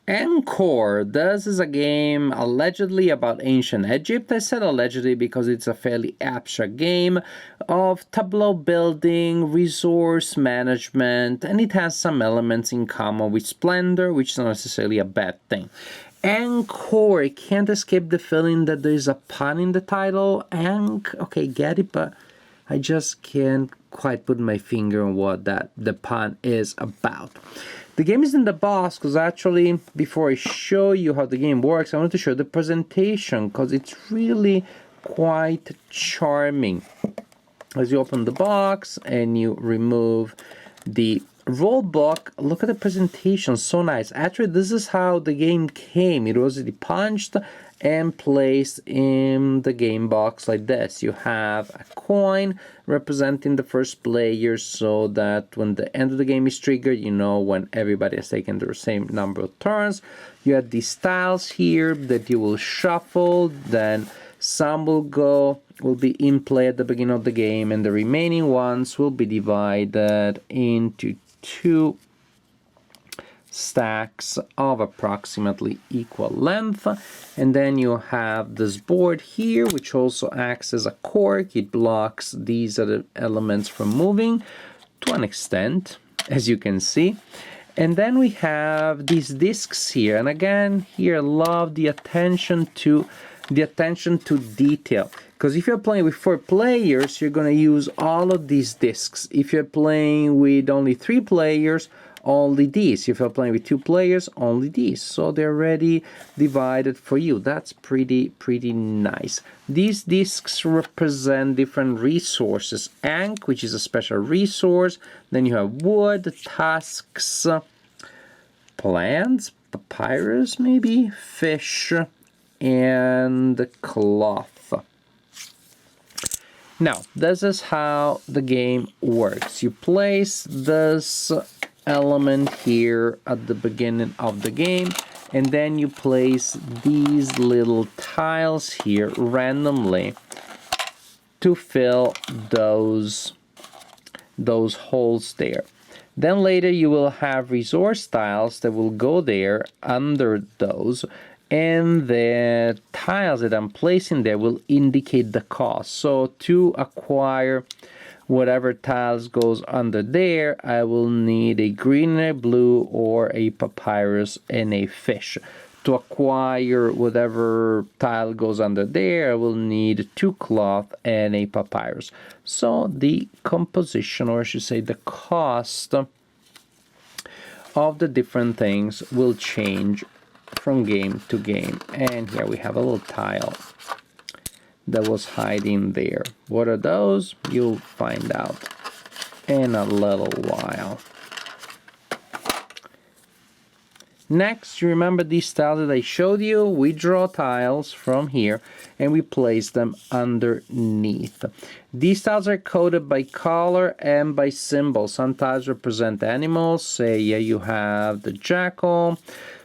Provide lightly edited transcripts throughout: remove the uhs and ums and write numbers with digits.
Ankh'or. This is a game allegedly about ancient Egypt. I said allegedly because it's a fairly abstract game of tableau building, resource management, and it has some elements in common with Splendor, which is not necessarily a bad thing. Ankh'or, I can't escape the feeling that there's a pun in the title. Okay, get it, but I just can't quite put my finger on what the pun is about. The game is in the box because actually, before I show you how the game works, I want to show the presentation because it's really quite charming. As you open the box and you remove the rule book, look at the presentation, so nice. Actually, this is how the game came. It was punched and placed in the game box like this. You have a coin representing the first player so that when the end of the game is triggered, you know when everybody has taken the same number of turns. You have these tiles here that you will shuffle, then some will be in play at the beginning of the game, and the remaining ones will be divided into two stacks of approximately equal length. And then you have this board here, which also acts as a cork. It blocks these other elements from moving to an extent, as you can see. And then we have these discs here, and again here I love the attention to detail, because if you're playing with 4 players, you're going to use all of these discs. If you're playing with only 3 players, only these. If you're playing with 2 players, only these. So they're already divided for you. That's pretty nice. These discs represent different resources. Ankh, which is a special resource. Then you have wood, tusks, plants, papyrus maybe, fish, and cloth. Now, this is how the game works. You place this element here at the beginning of the game, and then you place these little tiles here randomly to fill those holes there. Then later you will have resource tiles that will go there under those, and the tiles that I'm placing there will indicate the cost. So to acquire whatever tiles goes under there, I will need a green, a blue, or a papyrus and a fish. To acquire whatever tile goes under there, I will need 2 cloth and a papyrus. So the composition, or I should say the cost of the different things will change from game to game. And here we have a little tile that was hiding there. What are those? You'll find out in a little while. Next, you remember these tiles that I showed you? We draw tiles from here and we place them underneath. These tiles are coded by color and by symbol. Some tiles represent animals. Say you have the jackal.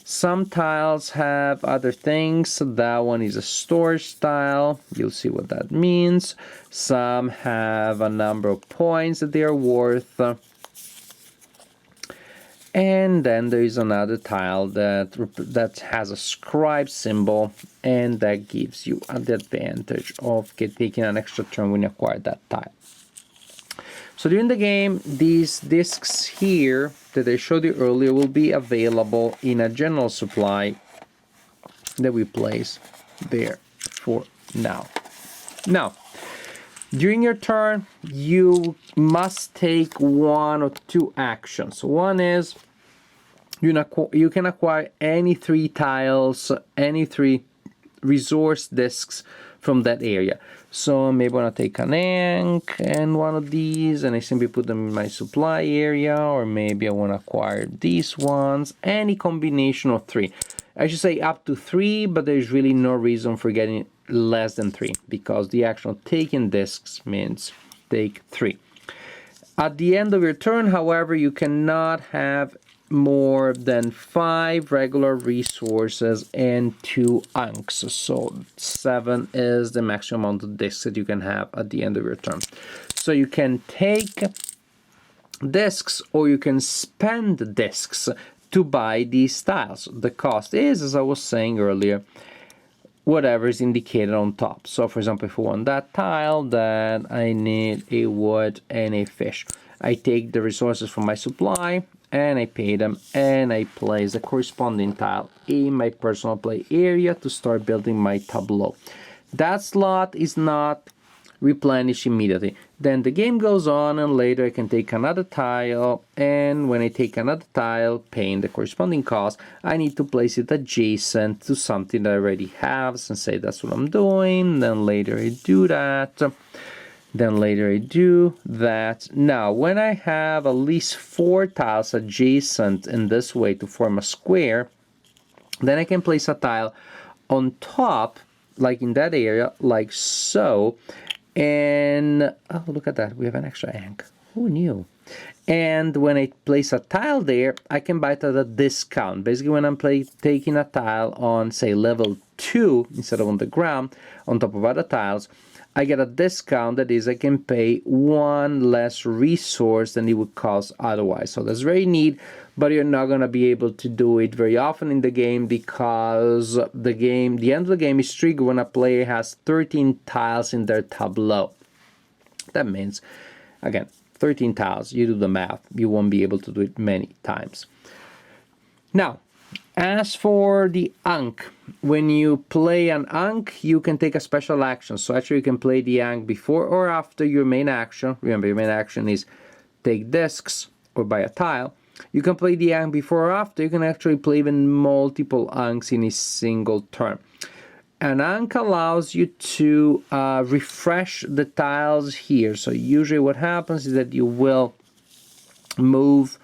Some tiles have other things. So that one is a storage tile. You'll see what that means. Some have a number of points that they are worth. And then there is another tile that has a scribe symbol, and that gives you the advantage of taking an extra turn when you acquire that tile. So during the game, these discs here that I showed you earlier will be available in a general supply that we place there for now. Now, during your turn, you must take 1 or 2 actions. One is you can acquire any 3 tiles, any 3 resource discs from that area. So maybe I want to take an Ankh and one of these, and I simply put them in my supply area, or maybe I want to acquire these ones. Any combination of 3. I should say up to 3, but there's really no reason for getting less than 3, because the actual taking discs means take 3. At the end of your turn, however, you cannot have more than 5 regular resources and 2 Ankhs. So 7 is the maximum amount of discs that you can have at the end of your turn. So you can take discs, or you can spend discs to buy these tiles. The cost is, as I was saying earlier, whatever is indicated on top. So for example, if I want that tile, then I need a wood and a fish. I take the resources from my supply and I pay them, and I place the corresponding tile in my personal play area to start building my tableau. That slot is not replenished immediately. Then the game goes on, and later I can take another tile, and when I take another tile, paying the corresponding cost, I need to place it adjacent to something that I already have, and say that's what I'm doing. Then later I do that. Then later I do that. Now, when I have at least 4 tiles adjacent in this way to form a square, then I can place a tile on top, like in that area, like so. And, oh, look at that, we have an extra Ankh. Who knew? And when I place a tile there, I can buy it at a discount. Basically, when I'm taking a tile on, say, level 2, instead of on the ground, on top of other tiles, I get a discount. That is, I can pay 1 less resource than it would cost otherwise. So that's very neat, but you're not going to be able to do it very often in the game, because the end of the game is triggered when a player has 13 tiles in their tableau. That means, again, 13 tiles. You do the math. You won't be able to do it many times. Now, as for the Ankh, when you play an Ankh, you can take a special action. So actually you can play the Ankh before or after your main action. Remember, your main action is take discs or buy a tile. You can play the Ankh before or after. You can actually play even multiple Ankhs in a single turn. An Ankh allows you to refresh the tiles here. So usually what happens is that you will move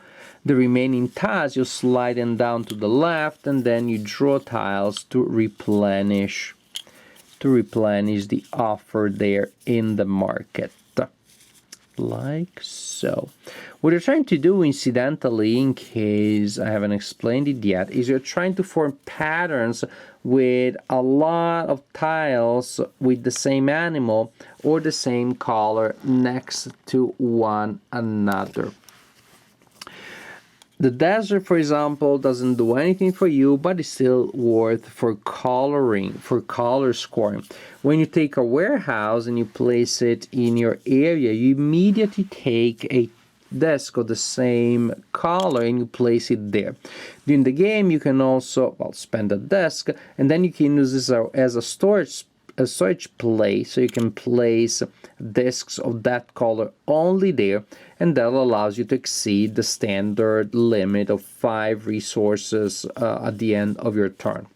the remaining tiles, you slide them down to the left, and then you draw tiles to replenish the offer there in the market, like so. What you're trying to do, incidentally, in case I haven't explained it yet, is you're trying to form patterns with a lot of tiles with the same animal or the same color next to one another. The desert, for example, doesn't do anything for you, but it's still worth for coloring, for color scoring. When you take a warehouse and you place it in your area, you immediately take a desk of the same color and you place it there. During the game, you can also, well, spend a desk, and then you can use this as a storage place, so you can place discs of that color only there, and that allows you to exceed the standard limit of 5 resources at the end of your turn.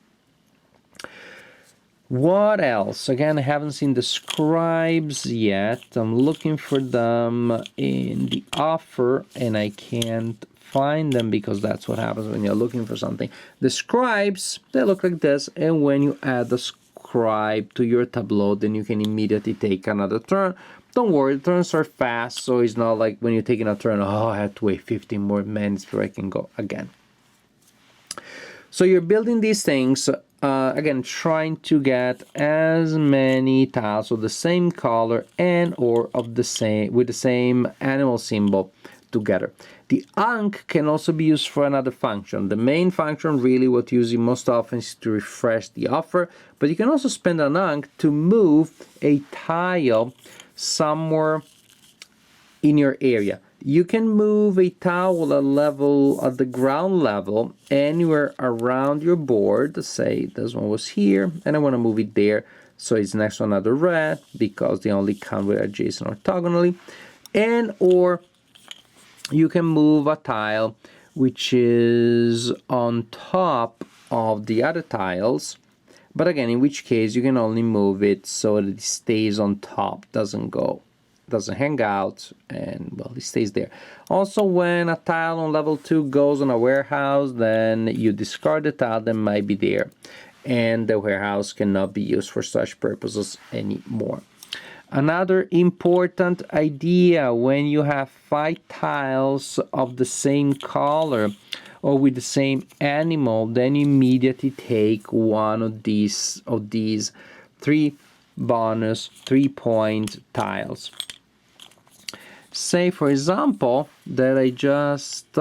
What else? Again, I haven't seen the scribes yet. I'm looking for them in the offer, and I can't find them, because that's what happens when you're looking for something. The scribes, they look like this, and when you add the scribe to your tableau, then you can immediately take another turn. Don't worry, the turns are fast, so it's not like when you're taking a turn, oh, I have to wait 15 more minutes before I can go again. So you're building these things, again, trying to get as many tiles of the same color and or of the same with the same animal symbol together. The Ankh can also be used for another function. The main function, really what you use it most often, is to refresh the offer, but you can also spend an Ankh to move a tile somewhere in your area. You can move a tile at the ground level anywhere around your board. Say this one was here, and I want to move it there, so it's next to another red, because they only come with adjacent orthogonally. And or you can move a tile which is on top of the other tiles, but again, in which case you can only move it so that it stays on top, doesn't hang out, and well, it stays there. Also, when a tile on level 2 goes on a warehouse, then you discard the tile that might be there, and the warehouse cannot be used for such purposes anymore. Another important idea: when you have 5 tiles of the same color or with the same animal, then you immediately take one of these 3 bonus 3-point tiles. Say, for example, that I just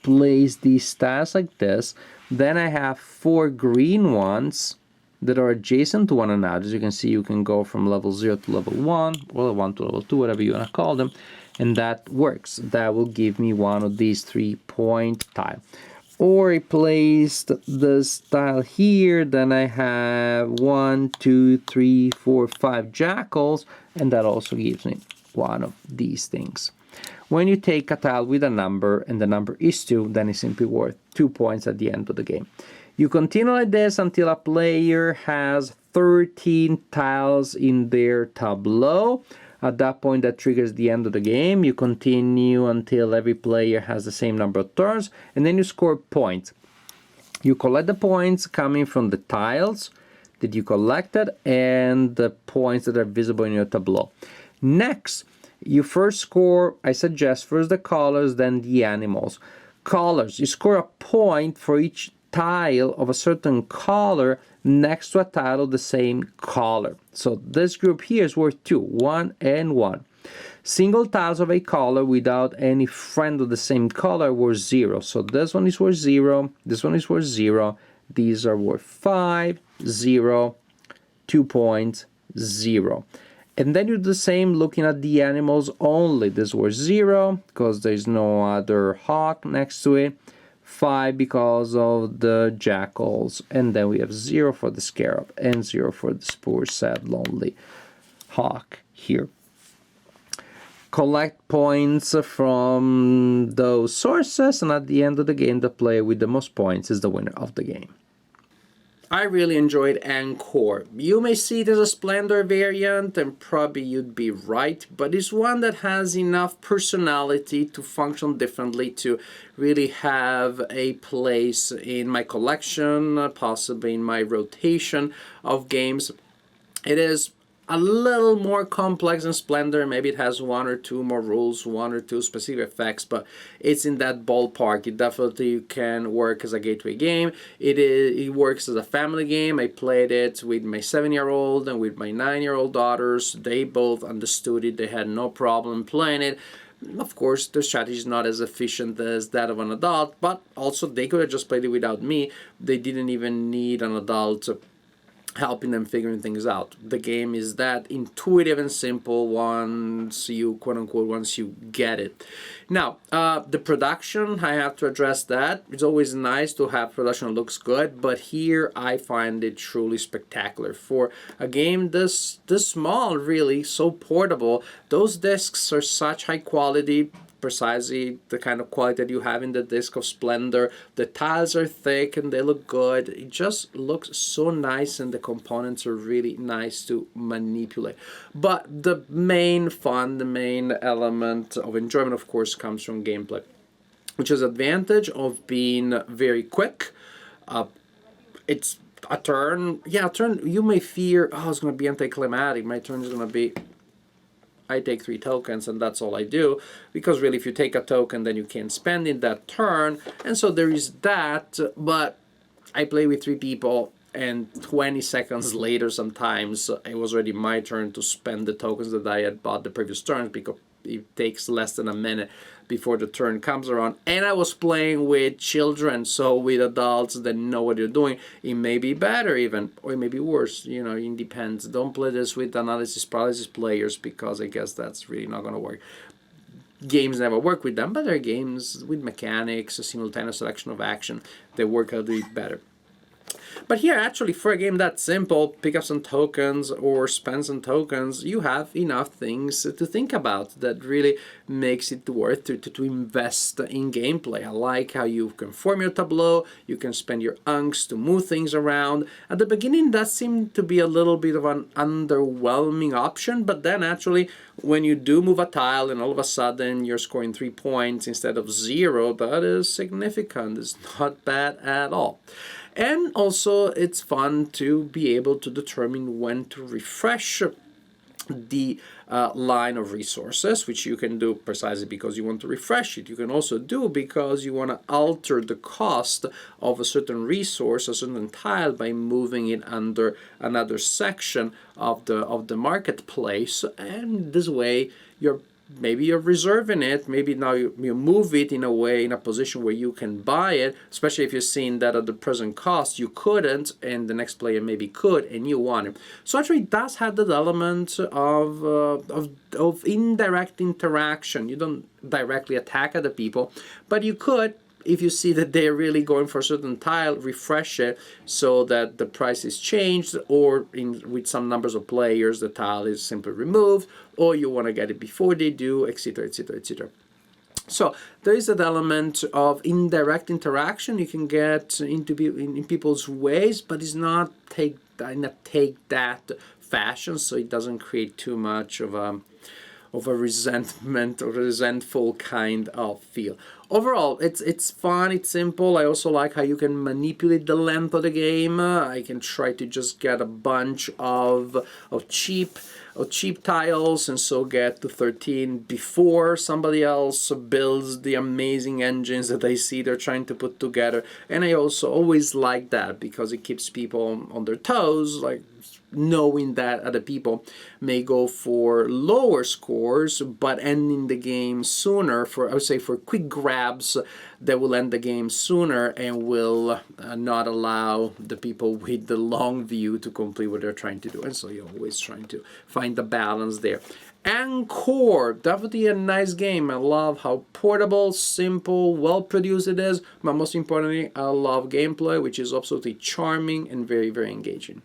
place these tiles like this. Then I have 4 green ones that are adjacent to one another. As you can see, you can go from level 0 to level 1, or level 1 to level 2, whatever you want to call them, and that works. That will give me one of these 3-point tiles. Or I placed this tile here, then I have 1, 2, 3, 4, 5 jackals, and that also gives me one of these things. When you take a tile with a number and the number is 2, then it's simply worth 2 points at the end of the game. You continue like this until a player has 13 tiles in their tableau. At that point, that triggers the end of the game. You continue until every player has the same number of turns, and then you score points. You collect the points coming from the tiles that you collected and the points that are visible in your tableau. Next, you first score, I suggest, first the colors, then the animals. Colors, you score a point for each tile of a certain color next to a tile of the same color. So this group here is worth 2, 1 and 1. Single tiles of a color without any friend of the same color were 0. So this one is worth 0, this one is worth 0, these are worth 5, 0, 2 points, 0. And then you do the same looking at the animals only. This was 0 because there's no other hawk next to it. 5 because of the jackals, and then we have 0 for the scarab and 0 for this poor sad lonely hawk here. Collect points from those sources, and at the end of the game the player with the most points is the winner of the game. I really enjoyed Ankh'or. You may see it as a Splendor variant, and probably you'd be right, but it's one that has enough personality to function differently to really have a place in my collection, possibly in my rotation of games. It is a little more complex than Splendor. Maybe it has 1 or 2 more rules, 1 or 2 specific effects, but it's in that ballpark. It definitely can work as a gateway game. It works as a family game. I played it with my 7-year-old and with my 9-year-old daughters. They both understood it. They had no problem playing it. Of course, the strategy is not as efficient as that of an adult, but also they could have just played it without me. They didn't even need an adult helping them figuring things out. The game is that intuitive and simple once you, quote-unquote, once you get it. Now, the production, I have to address that. It's always nice to have production that looks good, but here I find it truly spectacular. For a game this small, really, so portable, those discs are such high quality, precisely the kind of quality that you have in the disc of Splendor. The tiles are thick and they look good. It just looks so nice, and the components are really nice to manipulate. But the main fun, the main element of enjoyment, of course, comes from gameplay, which is advantage of being very quick. It's a turn. Yeah, a turn you may fear, oh, it's going to be anticlimactic. My turn is going to be, I take 3 tokens and that's all I do, because really if you take a token then you can't spend in that turn, and so there is that. But I play with 3 people, and 20 seconds later sometimes it was already my turn to spend the tokens that I had bought the previous turns, because it takes less than a minute before the turn comes around. And I was playing with children, so with adults that know what they're doing. It may be better even, or it may be worse, you know, it depends. Don't play this with analysis paralysis players, because I guess that's really not going to work. Games never work with them, but there are games with mechanics, a simultaneous selection of action, they work a little bit better. But here, actually, for a game that simple, pick up some tokens or spend some tokens, you have enough things to think about that really makes it worth to invest in gameplay. I like how you can form your tableau, you can spend your unks to move things around. At the beginning, that seemed to be a little bit of an underwhelming option, but then actually, when you do move a tile and all of a sudden you're scoring 3 points instead of 0, that is significant. It's not bad at all. And also, it's fun to be able to determine when to refresh the line of resources, which you can do precisely because you want to refresh it. You can also do because you want to alter the cost of a certain resource, a certain tile, by moving it under another section of the marketplace. And this way, you're maybe you're reserving it, maybe now you move it in a way, in a position where you can buy it, especially if you're seeing that at the present cost you couldn't and the next player maybe could and you want it. So actually it does have that element of indirect interaction. You don't directly attack other people, but you could, if you see that they're really going for a certain tile, refresh it so that the price is changed, or with some numbers of players the tile is simply removed, or you want to get it before they do, etc, etc, etc. So there is that element of indirect interaction you can get into in people's ways, but it's not in a take that fashion, so it doesn't create too much of a resentment or resentful kind of feel. Overall, it's fun, it's simple. I also like how you can manipulate the length of the game. I can try to just get a bunch of cheap tiles and so get to 13 before somebody else builds the amazing engines that I see they're trying to put together. And I also always like that because it keeps people on their toes, like knowing that other people may go for lower scores but ending the game sooner, for I would say for quick grabs that will end the game sooner and will not allow the people with the long view to complete what they're trying to do. And so you're always trying to find the balance there. Ankh'or, definitely a nice game. I love how portable, simple, well produced it is, but most importantly I love gameplay, which is absolutely charming and very, very engaging.